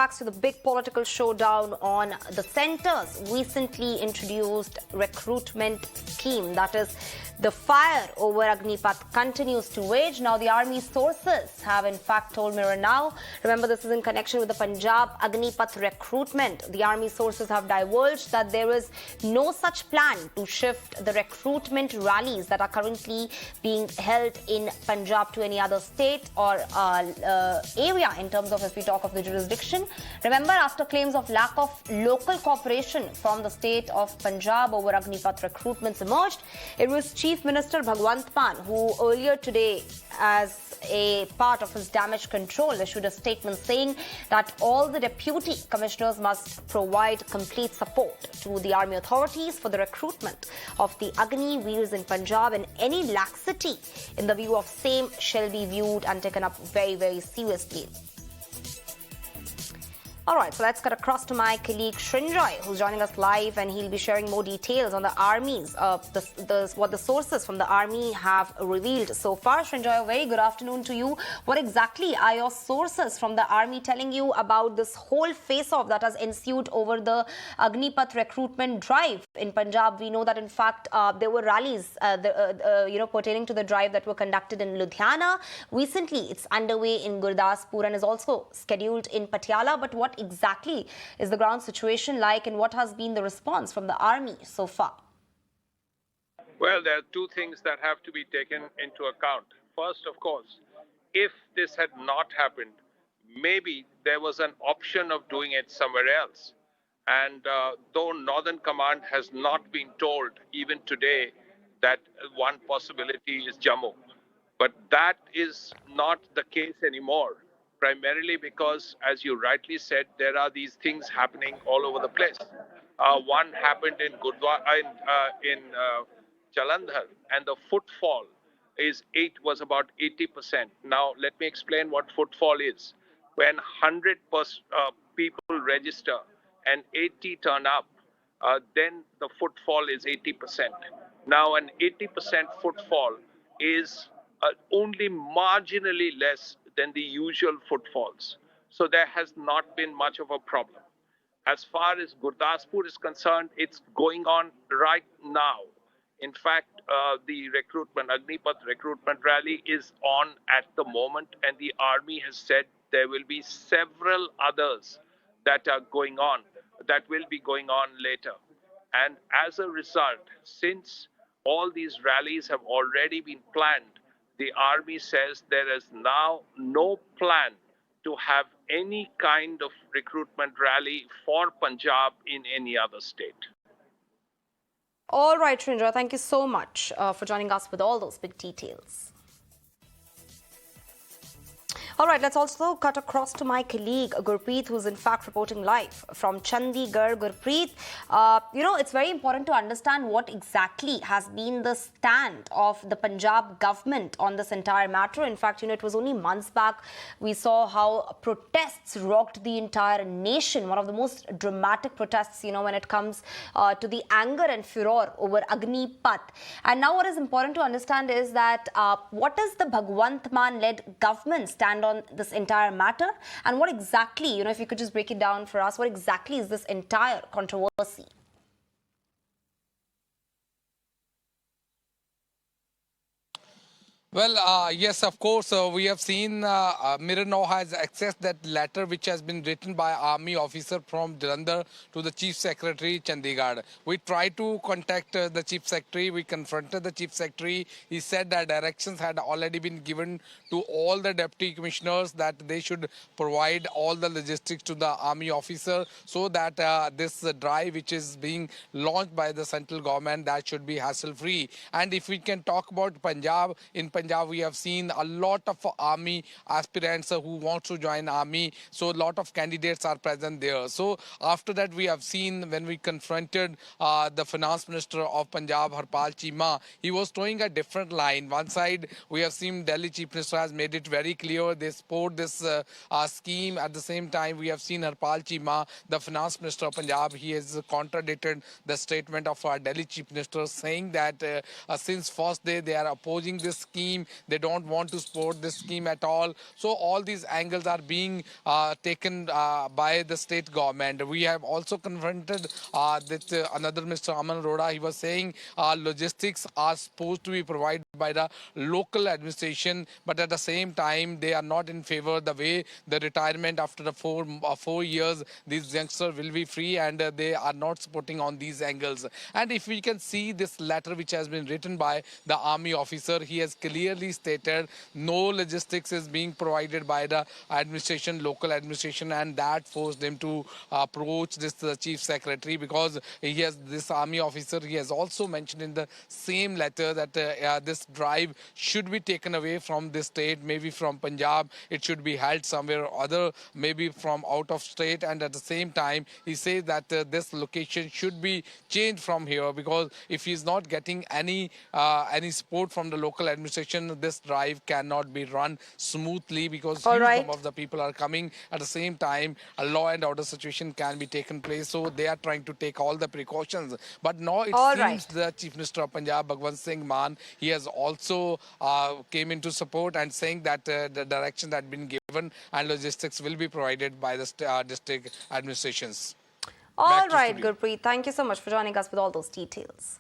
backs to the big political showdown on the centre's recently introduced recruitment scheme. That is, the fire over Agnipath continues to rage. Now, the army sources have in fact told Mirror Now. Remember, this is in connection with the Punjab Agnipath recruitment. The army sources have divulged that there is no such plan to shift the recruitment rallies that are currently being held in Punjab to any other state or area in terms of if we talk of the jurisdiction. Remember, after claims of lack of local cooperation from the state of Punjab over Agnipath recruitments emerged, it was Chief Minister Bhagwant Mann who earlier today, as a part of his damage control, issued a statement saying that all the deputy commissioners must provide complete support to the army authorities for the recruitment of the Agni Veers in Punjab, and any laxity in the view of same shall be viewed and taken up very, very seriously. All right, so let's cut across to my colleague Srinjoy, who's joining us live, and he'll be sharing more details on the armies, what the sources from the army have revealed so far. Srinjoy, a very good afternoon to you. What exactly are your sources from the army telling you about this whole face-off that has ensued over the Agnipath recruitment drive in Punjab? We know that, in fact, there were rallies, pertaining to the drive that were conducted in Ludhiana. Recently, it's underway in Gurdaspur and is also scheduled in Patiala. But what exactly is the ground situation like, and what has been the response from the army so far? Well, there are two things that have to be taken into account. First, of course, if this had not happened, maybe there was an option of doing it somewhere else. And though Northern Command has not been told even today that one possibility is Jammu, but that is not the case anymore. Primarily because, as you rightly said, there are these things happening all over the place. One happened in Jalandhar, and the footfall was about 80%. Now, let me explain what footfall is. When 100 people register and 80 turn up, then the footfall is 80%. Now, an 80% footfall is only marginally less than the usual footfalls. So there has not been much of a problem. As far as Gurdaspur is concerned, it's going on right now. In fact, the Agnipath recruitment rally is on at the moment, and the army has said there will be several others that are going on, that will be going on later. And as a result, since all these rallies have already been planned, the army says there is now no plan to have any kind of recruitment rally for Punjab in any other state. All right, Srinjoy, thank you so much for joining us with all those big details. All right, let's also cut across to my colleague Gurpreet, who's in fact reporting live from Chandigarh. Gurpreet, it's very important to understand what exactly has been the stand of the Punjab government on this entire matter. In fact, it was only months back we saw how protests rocked the entire nation. One of the most dramatic protests, when it comes to the anger and furor over Agnipath. And now what is important to understand is that what does the Bhagwant Mann-led government stand on this entire matter, and what exactly, if you could just break it down for us, what exactly is this entire controversy? Well, yes, of course, we have seen Mirror Now has accessed that letter which has been written by army officer from Jalandhar to the Chief Secretary Chandigarh. We tried to contact the Chief Secretary. We confronted the Chief Secretary. He said that directions had already been given to all the deputy commissioners that they should provide all the logistics to the army officer so that this drive which is being launched by the central government, that should be hassle-free. And if we can talk about Punjab, in Punjab we have seen a lot of army aspirants who want to join army. So a lot of candidates are present there. So after that we have seen when we confronted the finance minister of Punjab, Harpal Chima, he was towing a different line. One side we have seen Delhi Chief Minister has made it very clear they support this scheme. At the same time we have seen Harpal Chima, the finance minister of Punjab, he has contradicted the statement of our Delhi Chief Minister saying that since first day they are opposing this scheme scheme. They don't want to support this scheme at all. So all these angles are being taken by the state government. We have also confronted another Mr. Aman Arora. He was saying logistics are supposed to be provided by the local administration, but at the same time they are not in favor the way the retirement after the 4 years these youngsters will be free, and they are not supporting on these angles. And if we can see this letter which has been written by the army officer, he has clearly stated no logistics is being provided by the administration, local administration, and that forced them to approach this chief secretary, because he has this army officer, he has also mentioned in the same letter that this drive should be taken away from this state, maybe from Punjab. It should be held somewhere other, maybe from out of state. And at the same time, he says that this location should be changed from here, because if he is not getting any support from the local administration, this drive cannot be run smoothly, because All huge right. number of the people are coming. At the same time, a law and order situation can be taken place. So they are trying to take all the precautions. But now it All seems right. the Chief Minister of Punjab, Bhagwant Mann, he has also came into support and saying that the direction that had been given and logistics will be provided by the district administrations. All Back to right, studio. Gurpreet. Thank you so much for joining us with all those details.